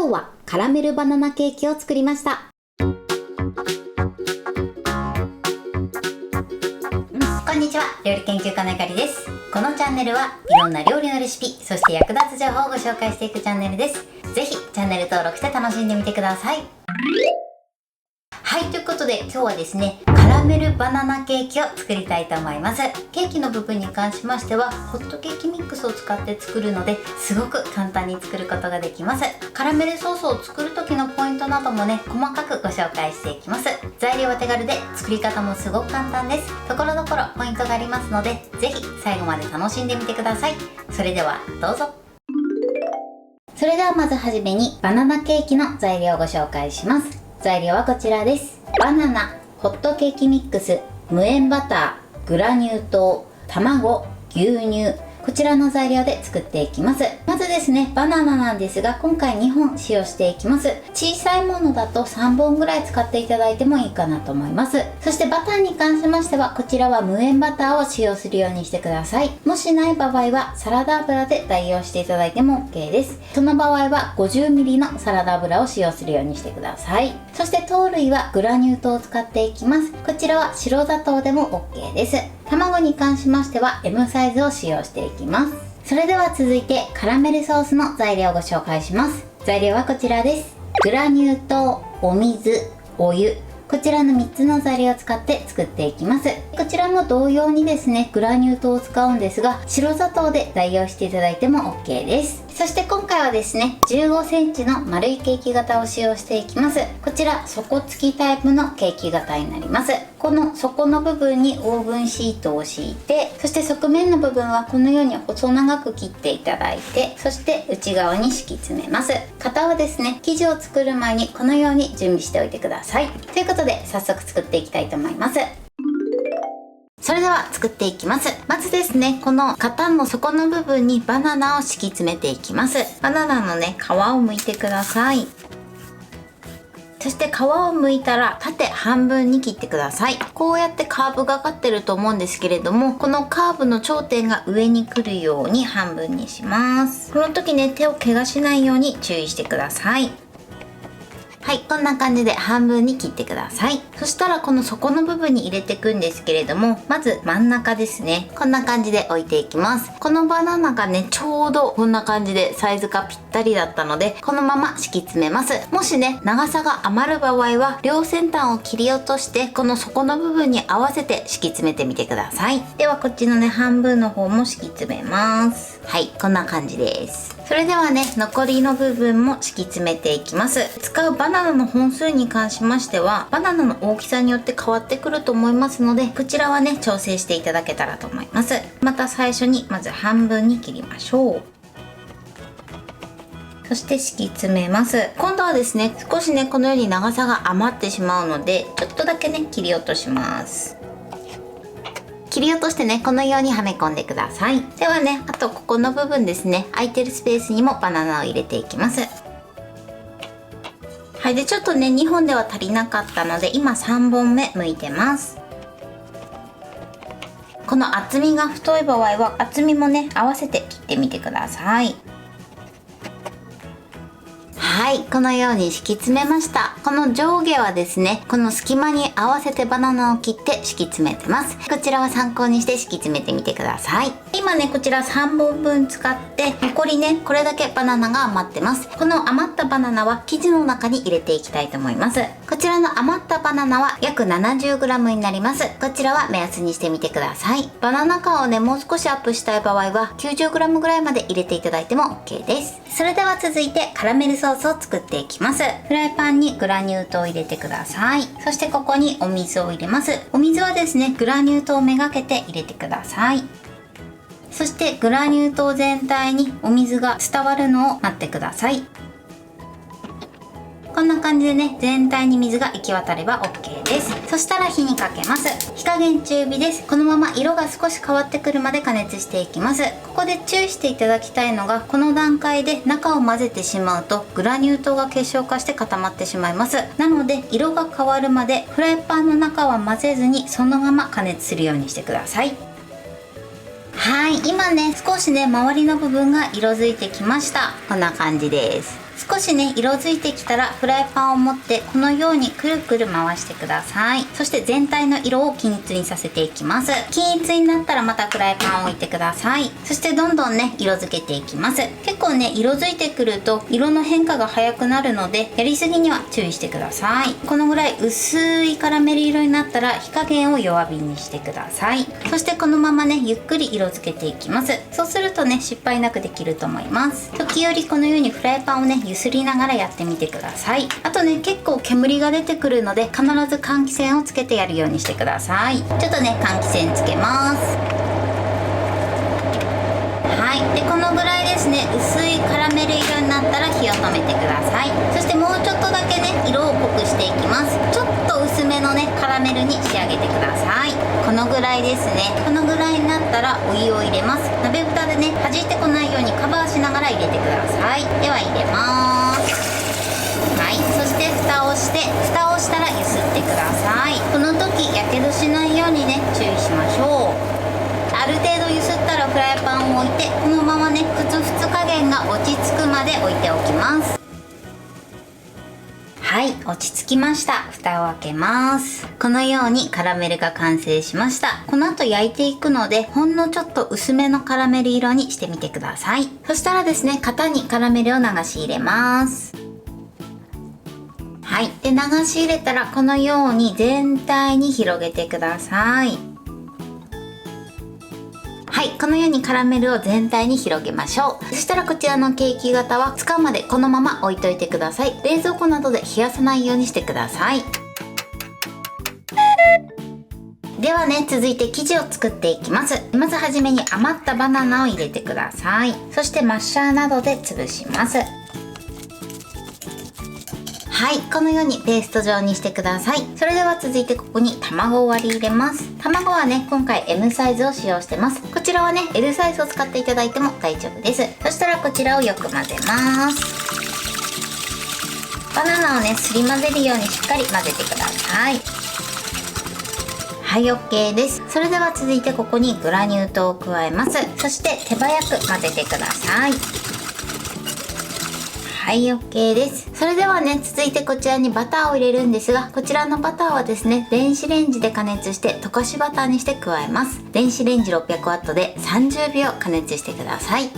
今日はカラメルバナナケーキを作りました。こんにちは、料理研究家のゆかりです。このチャンネルはいろんな料理のレシピ、そして役立つ情報をご紹介していくチャンネルです。ぜひチャンネル登録して楽しんでみてください。はい、ということで今日はですね、カラメルバナナケーキを作りたいと思います。ケーキの部分に関しましてはホットケーキミックスを使って作るのですごく簡単に作ることができます。カラメルソースを作る時のポイントなどもね、細かくご紹介していきます。材料は手軽で作り方もすごく簡単です。ところどころポイントがありますので、ぜひ最後まで楽しんでみてください。それではどうぞ。それではまずはじめにバナナケーキの材料をご紹介します。材料はこちらです。バナナ、ホットケーキミックス、無塩バター、グラニュー糖、卵、牛乳、こちらの材料で作っていきます。まずですね、バナナなんですが今回2本使用していきます。小さいものだと3本ぐらい使っていただいてもいいかなと思います。そしてバターに関しましてはこちらは無塩バターを使用するようにしてください。もしない場合はサラダ油で代用していただいても OK です。その場合は 50ml のサラダ油を使用するようにしてください。そして糖類はグラニュー糖を使っていきます。こちらは白砂糖でも OK です。卵に関しましては M サイズを使用していきます。それでは続いてカラメルソースの材料をご紹介します。材料はこちらです。グラニュー糖、お水、お湯、こちらの3つの材料を使って作っていきます。こちらも同様にですね、グラニュー糖を使うんですが白砂糖で代用していただいても OK です。そして今回はですね、15センチの丸いケーキ型を使用していきます。こちら底付きタイプのケーキ型になります。この底の部分にオーブンシートを敷いて、そして側面の部分はこのように細長く切っていただいて、そして内側に敷き詰めます。型はですね、生地を作る前にこのように準備しておいてください。ということで早速作っていきたいと思います。それでは作っていきます。まずですね、この型の底の部分にバナナを敷き詰めていきます。バナナのね、皮を剥いてください。そして皮を剥いたら縦半分に切ってください。こうやってカーブがかってると思うんですけれども、このカーブの頂点が上に来るように半分にします。この時ね、手を怪我しないように注意してください。はい、こんな感じで半分に切ってください。そしたらこの底の部分に入れていくんですけれども、まず真ん中ですね。こんな感じで置いていきます。このバナナがね、ちょうどこんな感じでサイズがぴったりだったので、このまま敷き詰めます。もしね、長さが余る場合は両先端を切り落としてこの底の部分に合わせて敷き詰めてみてください。ではこっちのね、半分の方も敷き詰めます。はい、こんな感じです。それではね、残りの部分も敷き詰めていきます。使うバナナの本数に関しましてはバナナの大きさによって変わってくると思いますので、こちらはね、調整していただけたらと思います。また最初にまず半分に切りましょう。そして敷き詰めます。今度はですね、少しね、このように長さが余ってしまうのでちょっとだけね、切り落とします。切り落としてね、このようにはめ込んでください。ではね、あとここの部分ですね、空いてるスペースにもバナナを入れていきます。はい、でちょっとね、2本では足りなかったので今3本目剥いてます。この厚みが太い場合は厚みもね、合わせて切ってみてください。はい、このように敷き詰めました。この上下はですね、この隙間に合わせてバナナを切って敷き詰めてます。こちらは参考にして敷き詰めてみてください。今ね、こちら3本分使って残りね、これだけバナナが余ってます。この余ったバナナは生地の中に入れていきたいと思います。こちらの余ったバナナは約 70g になります。こちらは目安にしてみてください。バナナ感をね、もう少しアップしたい場合は 90g ぐらいまで入れていただいても OK です。それでは続いてカラメルソースを作っていきます。フライパンにグラニュー糖を入れてください。そしてここにお水を入れます。お水はですね、グラニュー糖をめがけて入れてください。そしてグラニュー糖全体にお水が伝わるのを待ってください。こんな感じでね、全体に水が行き渡れば OK です。そしたら火にかけます。火加減中火です。このまま色が少し変わってくるまで加熱していきます。ここで注意していただきたいのが、この段階で中を混ぜてしまうとグラニュー糖が結晶化して固まってしまいます。なので色が変わるまでフライパンの中は混ぜずにそのまま加熱するようにしてください。はい、今ね、少しね、周りの部分が色づいてきました。こんな感じです。少しね色づいてきたらフライパンを持ってこのようにくるくる回してください。そして全体の色を均一にさせていきます。均一になったらまたフライパンを置いてください。そしてどんどんね色づけていきます。結構ね色づいてくると色の変化が早くなるので、やりすぎには注意してください。このぐらい薄いカラメル色になったら火加減を弱火にしてください。そしてこのままねゆっくり色づけていきます。そうするとね失敗なくできると思います。時折このようにフライパンをね揺すりながらやってみてください。あとね結構煙が出てくるので、必ず換気扇をつけてやるようにしてください。ちょっとね換気扇つけます。はい、でこのぐらいですね、薄いカラメル色になったら火を止めてください。そしてもうちょっとだけね色を濃くしていきます。ちょっと薄めのねカラメルに仕上げてください。このぐらいですね。このぐらいになったらお湯を入れます。鍋蓋でね弾いてこないようにカバーしながら入れてください。では入れます。はい、そして蓋をして蓋をしたら揺すってください。この時やけどしないようにね注意しましょう。ある程度揺すったらフライパンを置いて、このままねふつふつ加減が落ち着くまで置いておきます。はい、落ち着きました。蓋を開けます。このようにカラメルが完成しました。この後焼いていくので、ほんのちょっと薄めのカラメル色にしてみてください。そしたらですね、型にカラメルを流し入れます。はい、で流し入れたらこのように全体に広げてください。はい、このようにカラメルを全体に広げましょう。そしたらこちらのケーキ型は使うまでこのまま置いといてください。冷蔵庫などで冷やさないようにしてください。ではね、続いて生地を作っていきます。まずはじめに余ったバナナを入れてください。そしてマッシャーなどで潰します。はい、このようにペースト状にしてください。それでは続いてここに卵を割り入れます。卵はね、今回 M サイズを使用してます。こちらはね、L サイズを使っていただいても大丈夫です。そしたらこちらをよく混ぜます。バナナをね、すり混ぜるようにしっかり混ぜてください。はい、OK です。それでは続いてここにグラニュー糖を加えます。そして手早く混ぜてください。はい、OK です。それではね、続いてこちらにバターを入れるんですが、こちらのバターはですね、電子レンジで加熱して溶かしバターにして加えます。電子レンジ 600W で30秒加熱してください。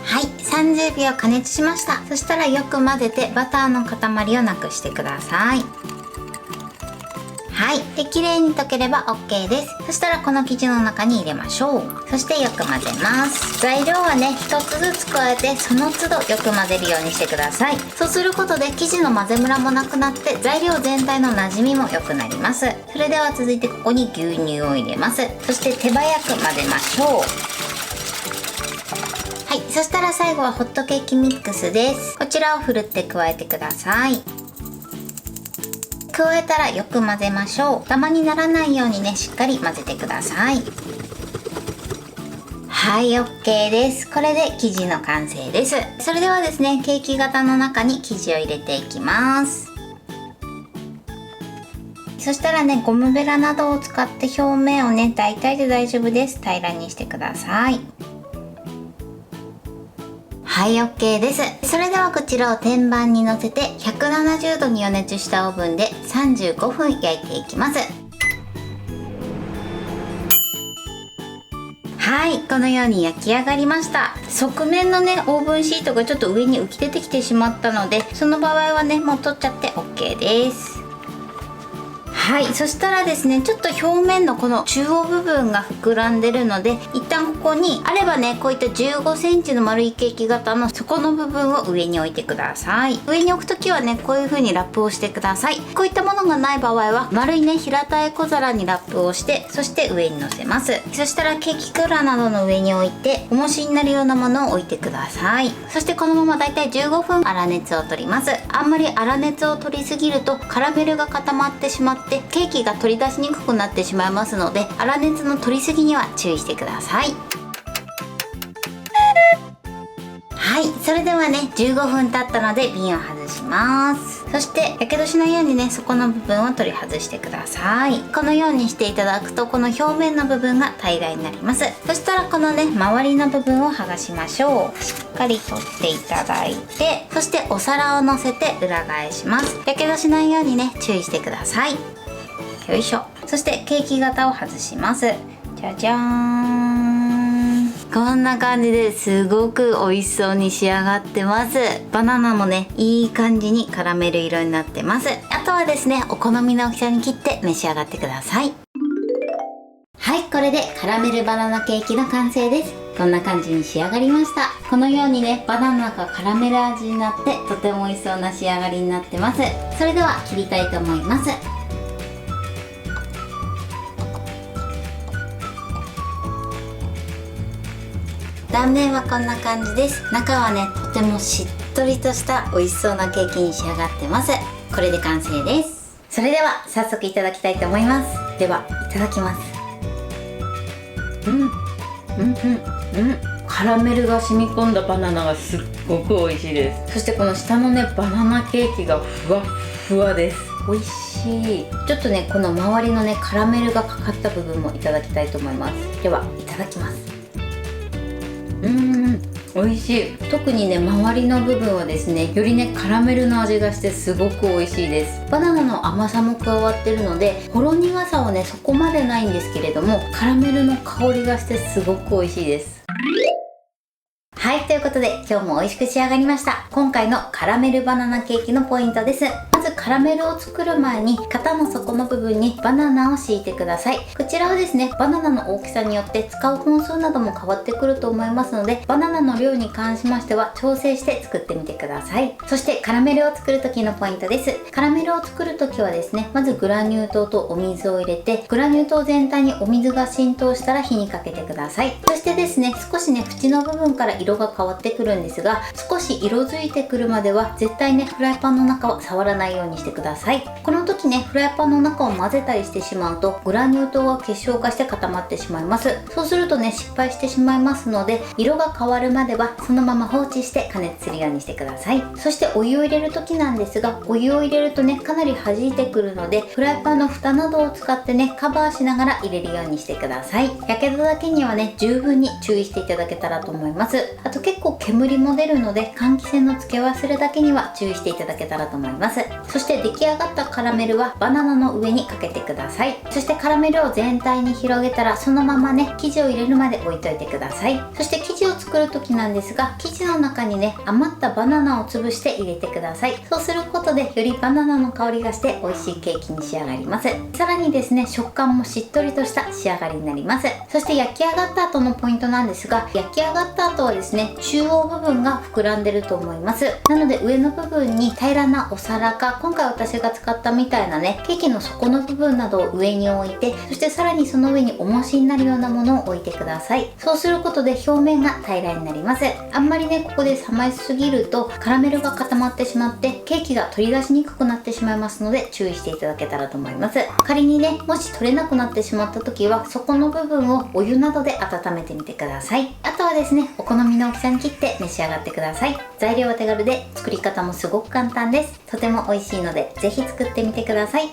はい、30秒加熱しました。そしたらよく混ぜてバターの塊をなくしてください。はい、で綺麗に溶ければ OK です。そしたらこの生地の中に入れましょう。そしてよく混ぜます。材料はね、一つずつ加えてその都度よく混ぜるようにしてください。そうすることで生地の混ぜムラもなくなって材料全体の馴染みも良くなります。それでは続いてここに牛乳を入れます。そして手早く混ぜましょう。はい、そしたら最後はホットケーキミックスです。こちらをふるって加えてください。加えたらよく混ぜましょう。ダマにならないようにね、しっかり混ぜてください。はい、OK です。これで生地の完成です。それではですね、ケーキ型の中に生地を入れていきます。そしたらね、ゴムベラなどを使って表面をね、大体で大丈夫です。平らにしてください。はい、OK です。それではこちらを天板に乗せて170度に予熱したオーブンで35分焼いていきます。はい、このように焼き上がりました。側面のね、オーブンシートがちょっと上に浮き出てきてしまったので、その場合はね、もう取っちゃって OK です。はい、そしたらですね、ちょっと表面のこの中央部分が膨らんでるので、一旦ここにあればね、こういった15センチの丸いケーキ型の底の部分を上に置いてください。上に置くときはね、こういう風にラップをしてください。こういったものがない場合は丸いね、平たい小皿にラップをして、そして上に乗せます。そしたらケーキクーラーなどの上に置いて、重しになるようなものを置いてください。そしてこのままだいたい15分粗熱を取ります。あんまり粗熱を取りすぎるとカラメルが固まってしまってケーキが取り出しにくくなってしまいますので、粗熱の取りすぎには注意してください。はい、それではね、15分経ったので瓶を外します。そしてやけどしないようにね、底の部分を取り外してください。このようにしていただくと、この表面の部分が平らになります。そしたらこのね、周りの部分を剥がしましょう。しっかり取っていただいて、そしてお皿を乗せて裏返します。やけどしないようにね、注意してください。よいしょ。そしてケーキ型を外します。じゃじゃーん。こんな感じですごく美味しそうに仕上がってます。バナナもね、いい感じにカラメル色になってます。あとはですね、お好みの大きさに切って召し上がってください。はい、これでカラメルバナナケーキの完成です。こんな感じに仕上がりました。このようにね、バナナがカラメル味になってとても美味しそうな仕上がりになってます。それでは切りたいと思います。断面はこんな感じです。中はね、とてもしっとりとした美味しそうなケーキに仕上がってます。これで完成です。それでは早速いただきたいと思います。では、いただきます。カラメルが染み込んだバナナがすっごく美味しいです。そしてこの下のね、バナナケーキがふわっふわです。美味しい。ちょっとね、この周りのね、カラメルがかかった部分もいただきたいと思います。では、いただきます。美味しい。特にね、周りの部分はですね、よりね、カラメルの味がしてすごく美味しいです。バナナの甘さも加わってるので、ほろ苦さはね、そこまでないんですけれども、カラメルの香りがしてすごく美味しいです。はい、ということで今日も美味しく仕上がりました。今回のカラメルバナナケーキのポイントです。まずカラメルを作る前に型の底の部分にバナナを敷いてください。こちらはですね、バナナの大きさによって使う本数なども変わってくると思いますので、バナナの量に関しましては調整して作ってみてください。そしてカラメルを作る時のポイントです。カラメルを作る時はですね、まずグラニュー糖とお水を入れて、グラニュー糖全体にお水が浸透したら火にかけてください。そしてですね、少しね、縁の部分から色が変わってくるんですが、少し色づいてくるまでは絶対ね、フライパンの中を触らないようにしてください。この時ね、フライパンの中を混ぜたりしてしまうと、グラニュー糖が結晶化して固まってしまいます。そうするとね、失敗してしまいますので、色が変わるまではそのまま放置して加熱するようにしてください。そしてお湯を入れる時なんですが、お湯を入れるとね、かなり弾いてくるので、フライパンの蓋などを使ってね、カバーしながら入れるようにしてください。やけどだけにはね、十分に注意していただけたらと思います。あと結構煙も出るので、換気扇の付け忘れだけには注意していただけたらと思います。そして出来上がったカラメルはバナナの上にかけてください。そしてカラメルを全体に広げたら、そのままね、生地を入れるまで置いといてください。そして生地を作る時なんですが、生地の中にね、余ったバナナを潰して入れてください。そうすることでよりバナナの香りがして美味しいケーキに仕上がります。さらにですね、食感もしっとりとした仕上がりになります。そして焼き上がった後のポイントなんですが、焼き上がった後はですね、中央部分が膨らんでると思います。なので上の部分に平らなお皿か、今回私が使ったみたいなね、ケーキの底の部分などを上に置いて、そしてさらにその上に重しになるようなものを置いてください。そうすることで表面が平らになります。あんまりね、ここで冷ましすぎるとカラメルが固まってしまってケーキが取り出しにくくなってしまいますので、注意していただけたらと思います。仮にね、もし取れなくなってしまった時は、底の部分をお湯などで温めてみてください。あとはですね、お好みの大きさに切って召し上がってください。材料は手軽で作り方もすごく簡単です。とても美味しいので、ぜひ作ってみてください。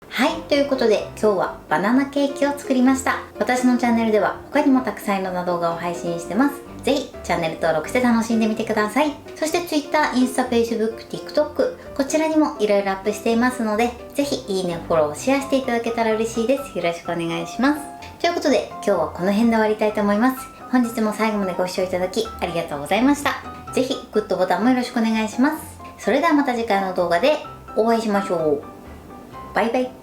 はい、ということで今日はバナナケーキを作りました。私のチャンネルでは他にもたくさんいろんな動画を配信してます。ぜひチャンネル登録して楽しんでみてください。そして Twitter、インスタ、Facebook、TikTok、こちらにもいろいろアップしていますので、ぜひいいね、フォロー、シェアしていただけたら嬉しいです。よろしくお願いします。ということで今日はこの辺で終わりたいと思います。本日も最後までご視聴いただきありがとうございました。ぜひグッドボタンもよろしくお願いします。それではまた次回の動画でお会いしましょう。バイバイ。